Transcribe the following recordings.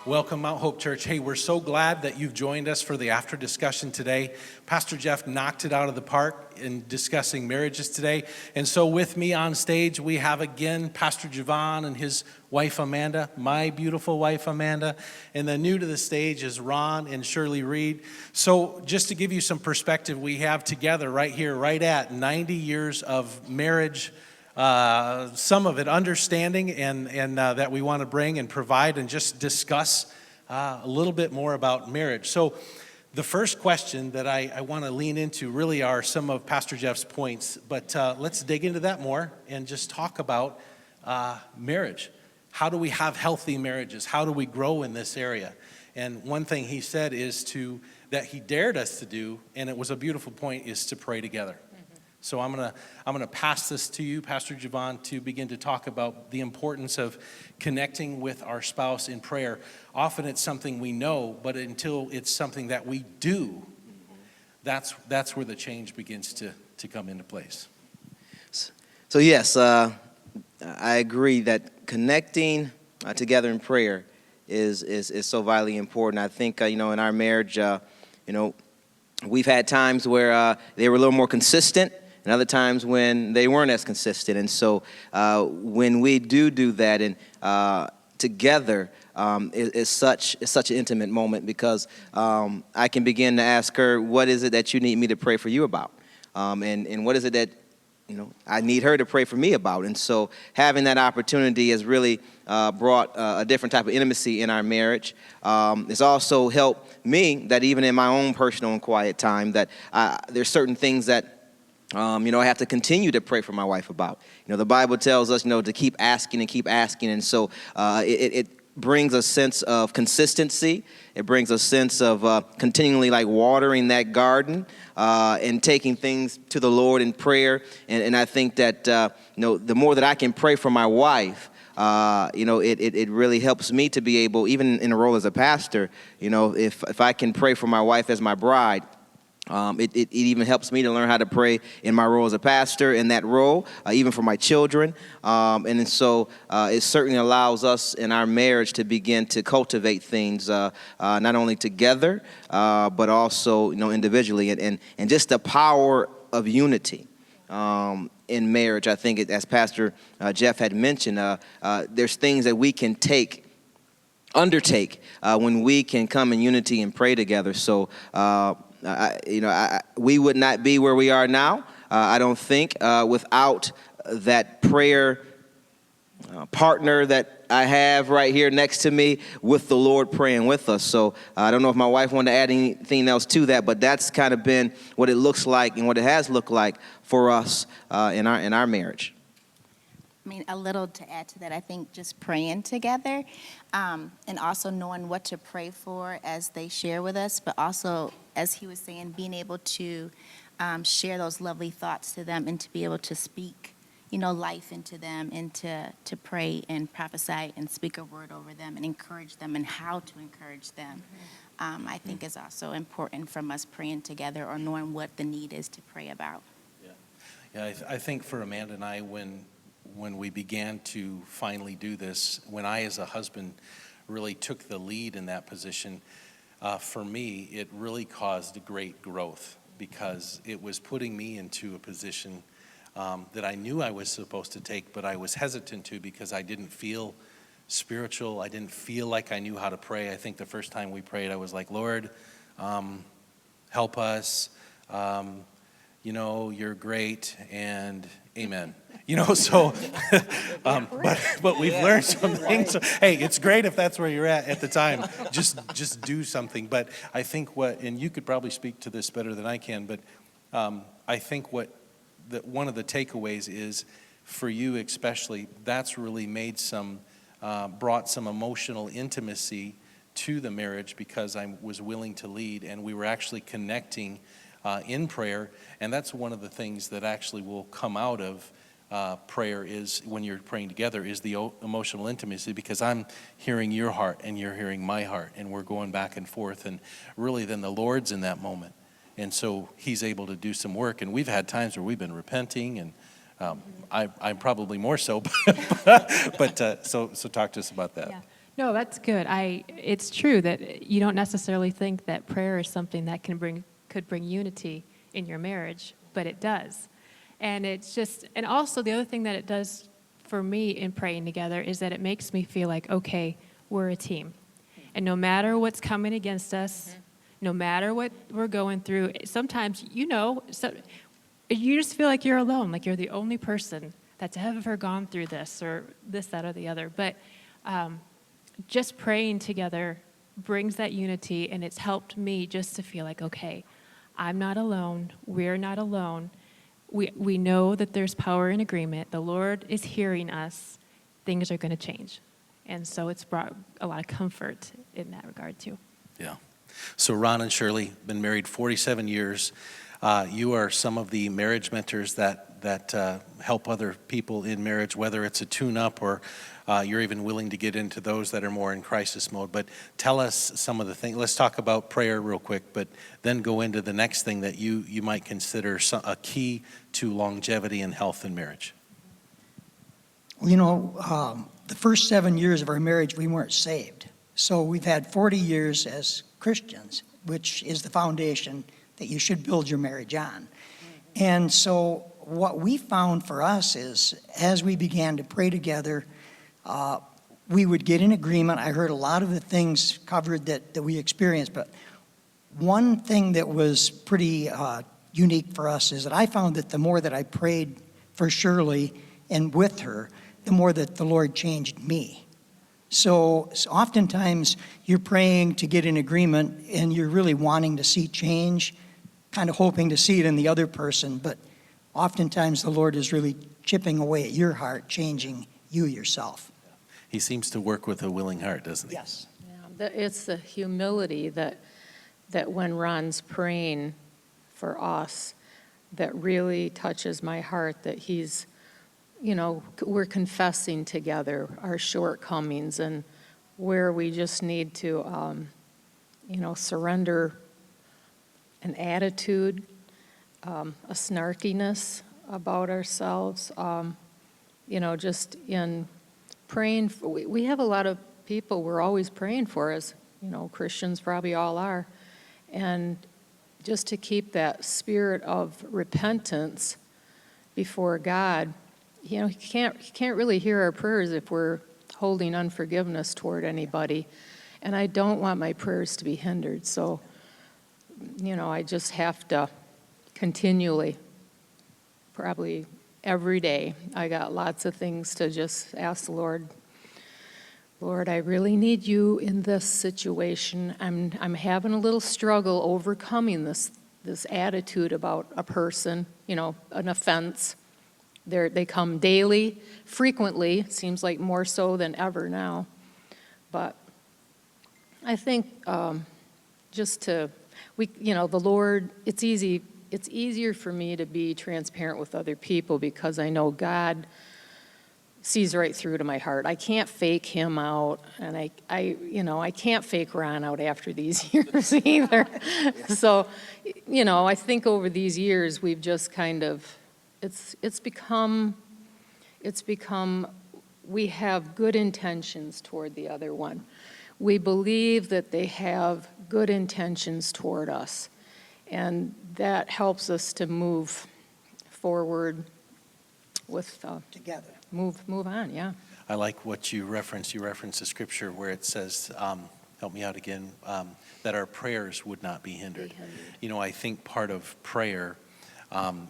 Welcome, Mount Hope Church. Hey, we're so glad that you've joined us for the after discussion today. Pastor Geoff knocked it out of the park in discussing marriages today. And so with me on stage, we have again Pastor Geoff and his wife Amanda, my beautiful wife Amanda. And then new to the stage is Ron and Shirley Reed. So just to give you some perspective, we have together right here, right at 90 years of marriage. Some of it understanding and that we want to bring and provide and just discuss a little bit more about marriage. So the first question that I want to lean into really are some of Pastor Geoff's points, but let's dig into that more and just talk about marriage. How do we have healthy marriages? How do we grow in this area? And one thing he said is that he dared us to do, and it was a beautiful point, is to pray together. So I'm gonna pass this to you, Pastor Geoff, to begin to talk about the importance of connecting with our spouse in prayer. Often it's something we know, but until it's something that we do, that's where the change begins to come into place. So yes, I agree that connecting together in prayer is so vitally important. I think in our marriage, we've had times where they were a little more consistent, and other times when they weren't as consistent. And so when we do that and together, it's such an intimate moment because I can begin to ask her, what is it that you need me to pray for you about? And what is it that I need her to pray for me about? And so having that opportunity has really brought a different type of intimacy in our marriage. It's also helped me that even in my own personal and quiet time that there's certain things that I have to continue to pray for my wife about. The Bible tells us, to keep asking and keep asking. And so it brings a sense of consistency. It brings a sense of continually watering that garden and taking things to the Lord in prayer. And I think that, the more that I can pray for my wife, it really helps me to be able, even in a role as a pastor, if I can pray for my wife as my bride, it even helps me to learn how to pray in my role as a pastor in that role, even for my children. And so it certainly allows us in our marriage to begin to cultivate things not only together, but also, individually. And just the power of unity in marriage. I think, as Pastor Geoff had mentioned, there's things that we can undertake when we can come in unity and pray together. So, we would not be where we are now, I don't think, without that prayer partner that I have right here next to me with the Lord praying with us. So I don't know if my wife wanted to add anything else to that, but that's kind of been what it looks like and what it has looked like for us in our marriage. A little to add to that, I think just praying together and also knowing what to pray for as they share with us, but also, as he was saying, being able to share those lovely thoughts to them and to be able to speak, life into them and to pray and prophesy and speak a word over them and encourage them and how to encourage them. I think is also important from us praying together or knowing what the need is to pray about. Yeah, I think for Amanda and I, when we began to finally do this, when I as a husband really took the lead in that position, for me, it really caused great growth because it was putting me into a position that I knew I was supposed to take, but I was hesitant to because I didn't feel spiritual. I didn't feel like I knew how to pray. I think the first time we prayed, I was like, Lord, help us. You're great, and amen. So, but we've learned some things. So, hey, it's great if that's where you're at the time. Just do something. But I think and you could probably speak to this better than I can, but I think one of the takeaways is, for you especially, that's really brought some emotional intimacy to the marriage because I was willing to lead, and we were actually connecting in prayer. And that's one of the things that actually will come out of prayer is when you're praying together is the emotional intimacy, because I'm hearing your heart and you're hearing my heart, and we're going back and forth, and really then the Lord's in that moment, and so he's able to do some work. And we've had times where we've been repenting, and I'm probably more so, but so talk to us about that. Yeah. No, that's good. It's true that you don't necessarily think that prayer is something that could bring unity in your marriage, but it does. And it's just, and also the other thing that it does for me in praying together is that it makes me feel like, okay, we're a team. And no matter what's coming against us, no matter what we're going through, sometimes, you just feel like you're alone, like you're the only person that's ever gone through this or this, that, or the other. But just praying together brings that unity, and it's helped me just to feel like, okay, I'm not alone. We're not alone. We know that there's power in agreement. The Lord is hearing us. Things are going to change. And so it's brought a lot of comfort in that regard, too. Yeah. So Ron and Shirley, been married 47 years. You are some of the marriage mentors that help other people in marriage, whether it's a tune-up or you're even willing to get into those that are more in crisis mode. But tell us some of the things. Let's talk about prayer real quick, but then go into the next thing that you might consider a key to longevity and health in marriage. The first 7 years of our marriage, we weren't saved. So we've had 40 years as Christians, which is the foundation that you should build your marriage on. And so what we found for us is, as we began to pray together, we would get in agreement. I heard a lot of the things covered that we experienced, but one thing that was pretty unique for us is that I found that the more that I prayed for Shirley and with her, the more that the Lord changed me. So oftentimes you're praying to get in agreement and you're really wanting to see change, kind of hoping to see it in the other person, but oftentimes the Lord is really chipping away at your heart, changing you yourself. He seems to work with a willing heart, doesn't he? Yes. Yeah, it's the humility that when Ron's praying for us, that really touches my heart, that he's, we're confessing together our shortcomings and where we just need to, surrender an attitude, a snarkiness about ourselves, just in praying. We have a lot of people we're always praying for, as Christians probably all are, and just to keep that spirit of repentance before God. He can't really hear our prayers if we're holding unforgiveness toward anybody, and I don't want my prayers to be hindered. So, I just have to continually, probably every day, I got lots of things to just ask the Lord. Lord, I really need you in this situation. I'm having a little struggle overcoming this attitude about a person, an offense. They come daily, frequently, it seems like more so than ever now. But I think the Lord, it's easier for me to be transparent with other people because I know God sees right through to my heart. I can't fake him out, and I can't fake Ron out after these years either. So, I think over these years we've just kind of, it's become we have good intentions toward the other one. We believe that they have good intentions toward us, and that helps us to move forward with Together. move on. Yeah. I like what you referenced. You referenced the scripture where it says, help me out again, that our prayers would not be hindered. I think part of prayer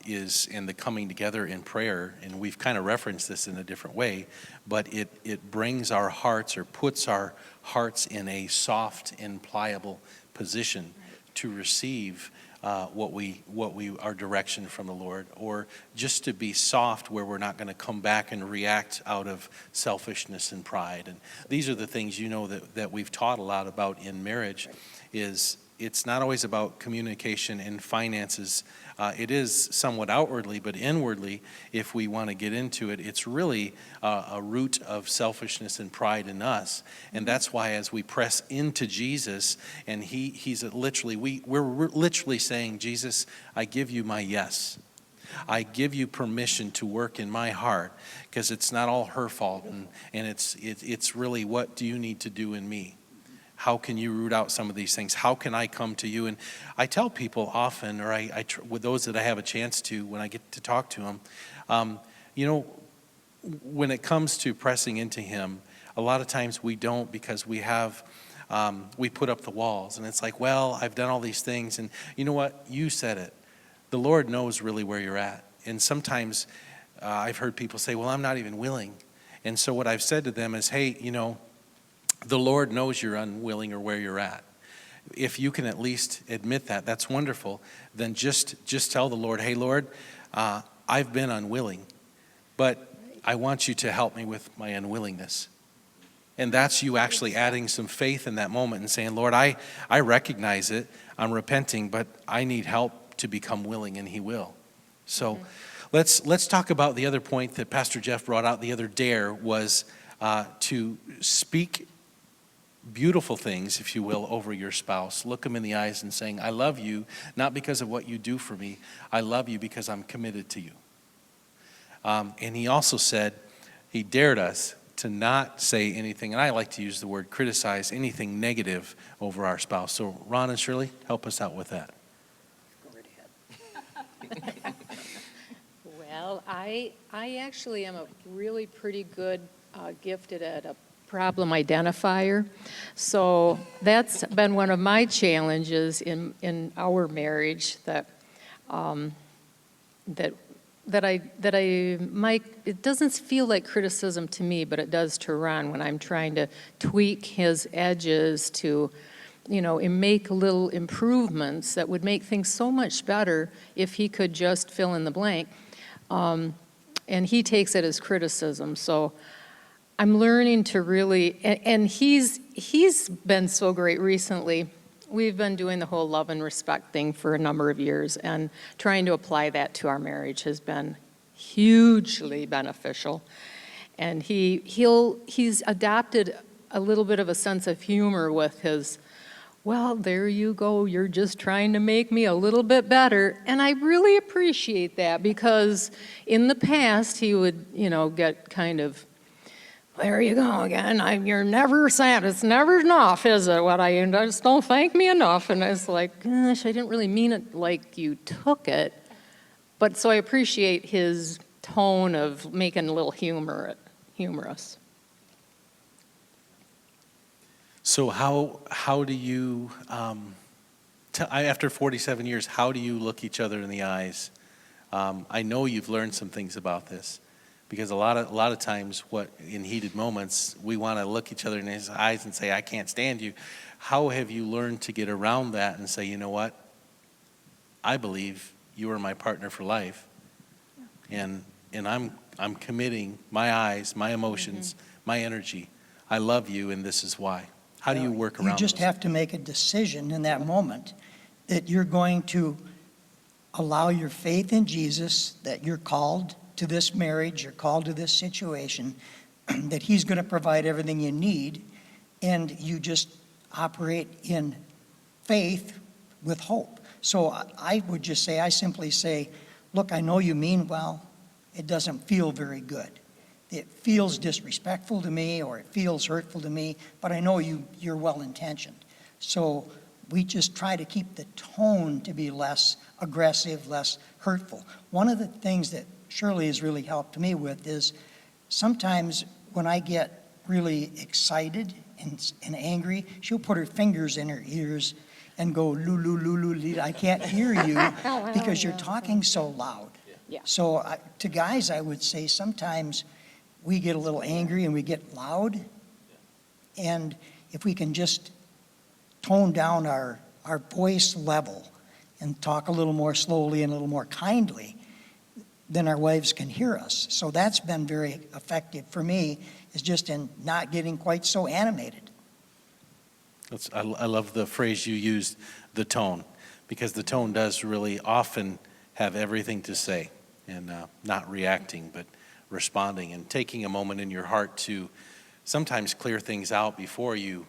is in the coming together in prayer, and we've kind of referenced this in a different way, but it brings our hearts or puts our hearts in a soft and pliable position to receive our direction from the Lord, or just to be soft where we're not going to come back and react out of selfishness and pride. And these are the things that we've taught a lot about in marriage. Is it's not always about communication and finances. It is somewhat outwardly, but inwardly, if we want to get into it, it's really a root of selfishness and pride in us. And that's why as we press into Jesus, and we're literally saying, Jesus, I give you my yes. I give you permission to work in my heart, because it's not all her fault, and it's really, what do you need to do in me? How can you root out some of these things? How can I come to you? And I tell people often, or with those that I have a chance to, when I get to talk to them, when it comes to pressing into him, a lot of times we don't, because we put up the walls, and it's like, well, I've done all these things, and you know what? You said it. The Lord knows really where you're at. And sometimes I've heard people say, well, I'm not even willing. And so what I've said to them is, hey, the Lord knows you're unwilling or where you're at. If you can at least admit that, that's wonderful. Then just tell the Lord, hey, Lord, I've been unwilling, but I want you to help me with my unwillingness. And that's you actually adding some faith in that moment and saying, Lord, I recognize it. I'm repenting, but I need help to become willing, and he will. So let's talk about the other point that Pastor Geoff brought out. The other dare was to speak beautiful things, if you will, over your spouse. Look them in the eyes and saying, I love you, not because of what you do for me. I love you because I'm committed to you. And he also said, he dared us to not say anything, and I like to use the word criticize, anything negative over our spouse. So Ron and Shirley, help us out with that. Well, I actually am a really pretty good, gifted at a problem identifier. So that's been one of my challenges in our marriage, that I might, it doesn't feel like criticism to me, but it does to Ron when I'm trying to tweak his edges to, and make little improvements that would make things so much better if he could just fill in the blank. And he takes it as criticism. So I'm learning to really, and he's been so great recently. We've been doing the whole love and respect thing for a number of years, and trying to apply that to our marriage has been hugely beneficial. And he's adopted a little bit of a sense of humor with his, well, there you go, you're just trying to make me a little bit better. And I really appreciate that, because in the past he would, get kind of, there you go again. You're never sad. It's never enough, is it? Just don't thank me enough. And I was like, gosh, I didn't really mean it like you took it. But so I appreciate his tone of making a little humorous. So how do you, after 47 years, how do you look each other in the eyes? I know you've learned some things about this. Because a lot of times, in heated moments, we want to look each other in his eyes and say, I can't stand you. How have you learned to get around that and say, you know what? I believe you are my partner for life. And I'm committing my eyes, my emotions, my energy. I love you, and this is why. How do you work around You just those? have to make a decision in that moment that you're going to allow your faith in Jesus, that you're called to this marriage, you're called to this situation, that he's going to provide everything you need, and you just operate in faith with hope. So I would just say, I simply say, look, I know you mean well. It doesn't feel very good. It feels disrespectful to me, or it feels hurtful to me, but I know you're well-intentioned. So we just try to keep the tone to be less aggressive, less hurtful. One of the things that Shirley has really helped me with is sometimes when I get really excited and angry, she'll put her fingers in her ears and go, loo, loo, loo, loo, loo. I can't hear you because you're talking so loud. Yeah. So to guys, I would say sometimes we get a little angry and we get loud. And if we can just tone down our voice level and talk a little more slowly and a little more kindly, then our wives can hear us. So that's been very effective for me, is just in not getting quite so animated. I love the phrase you used, the tone, because the tone does really often have everything to say, and not reacting, but responding and taking a moment in your heart to sometimes clear things out before you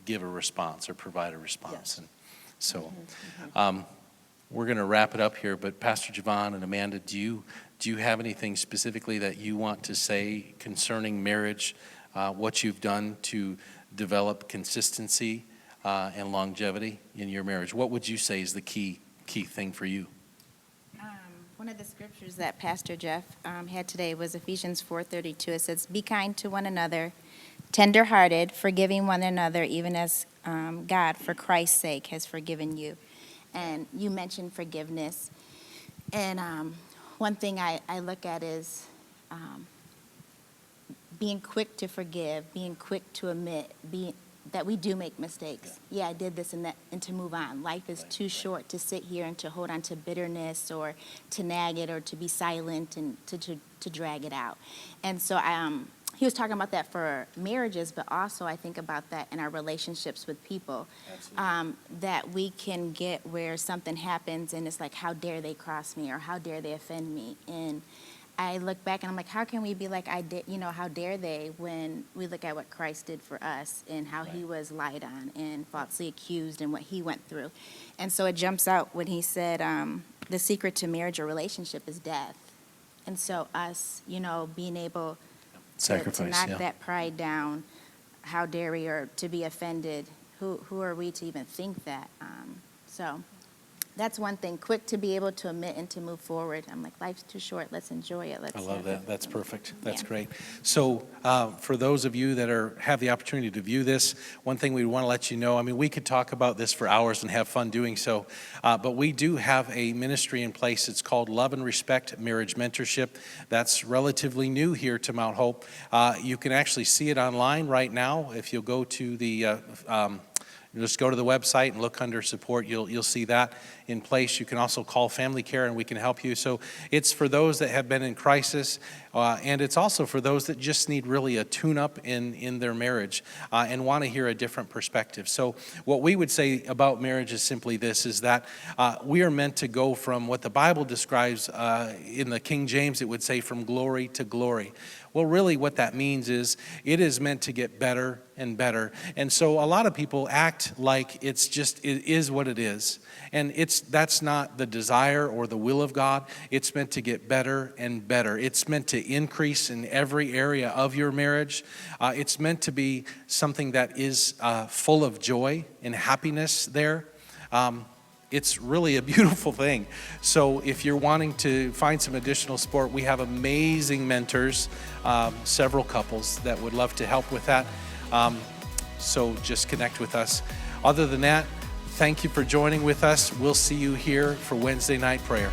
give a response or provide a response. Yes. And so We're going to wrap it up here, but Pastor Javon and Amanda, do you have anything specifically that you want to say concerning marriage, what you've done to develop consistency and longevity in your marriage? What would you say is the key thing for you? One of the scriptures that Pastor Geoff had today was Ephesians 4:32. It says, "Be kind to one another, tender-hearted, forgiving one another, even as God, for Christ's sake, has forgiven you." And you mentioned forgiveness. And one thing I look at is being quick to forgive, being quick to admit, that we do make mistakes. Yeah, I did this and that, and to move on. Life is too short to sit here and to hold on to bitterness or to nag it or to be silent and to drag it out. And so he was talking about that for marriages, but also I think about that in our relationships with people. That we can get where something happens and it's like, how dare they cross me or how dare they offend me? And I look back and I'm like, how can we be like, how dare they, when we look at what Christ did for us and how he was lied on and falsely accused and what he went through. And so it jumps out when he said, the secret to marriage or relationship is death. And so us, being able to knock that pride down, how dare we, or to be offended, who are we to even think that? So that's one thing, quick to be able to admit and to move forward. I'm like, life's too short, let's enjoy it. I love that. That's perfect. That's Yeah. great. So for those of you that have the opportunity to view this, one thing we want to let you know, we could talk about this for hours and have fun doing so, but we do have a ministry in place. It's called Love and Respect Marriage Mentorship. That's relatively new here to Mount Hope. You can actually see it online right now. If you'll go to the just go to the website and look under support. You'll see that in place. You can also call Family Care and we can help you. So it's for those that have been in crisis, and it's also for those that just need really a tune-up in their marriage and want to hear a different perspective. So what we would say about marriage is simply this, is that we are meant to go from what the Bible describes in the King James, it would say from glory to glory. Well, really what that means is it is meant to get better and better. And so a lot of people act like it is what it is. And that's not the desire or the will of God. It's meant to get better and better. It's meant to increase in every area of your marriage. It's meant to be something that is full of joy and happiness there. It's really a beautiful thing. So if you're wanting to find some additional support, we have amazing mentors, several couples that would love to help with that. So just connect with us. Other than that, thank you for joining with us. We'll see you here for Wednesday night prayer.